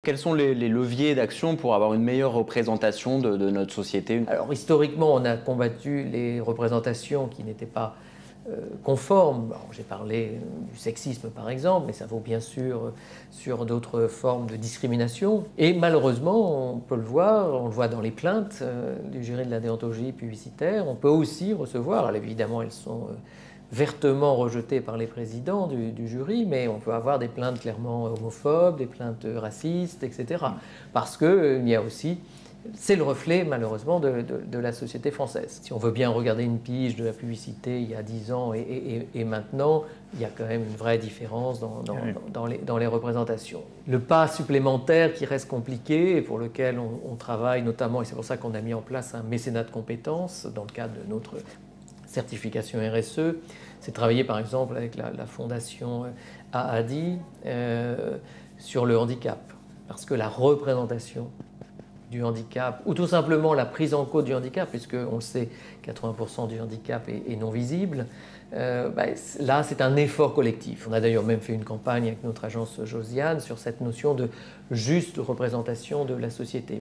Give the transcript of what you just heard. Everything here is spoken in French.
Quels sont les leviers d'action pour avoir une meilleure représentation de notre société? Alors historiquement, on a combattu les représentations qui n'étaient pas conformes. J'ai parlé du sexisme par exemple, mais ça vaut bien sûr sur d'autres formes de discrimination. Et malheureusement, on peut le voir, on le voit dans les plaintes du jury de la déontologie publicitaire. On peut aussi recevoir, alors évidemment elles sont vertement rejetées par les présidents du jury, mais on peut avoir des plaintes clairement homophobes, des plaintes racistes, etc. Parce qu'il y a aussi, c'est le reflet malheureusement de la société française. Si on veut bien regarder une pige de la publicité il y a 10 ans et maintenant, il y a quand même une vraie différence dans les représentations. Le pas supplémentaire qui reste compliqué et pour lequel on travaille notamment, et c'est pour ça qu'on a mis en place un mécénat de compétences dans le cadre de notre certification RSE, c'est travailler par exemple avec la fondation AADI sur le handicap. Parce que la représentation du handicap, ou tout simplement la prise en compte du handicap, puisque on le sait, 80% du handicap est non visible, là c'est un effort collectif. On a d'ailleurs même fait une campagne avec notre agence Josiane sur cette notion de juste représentation de la société.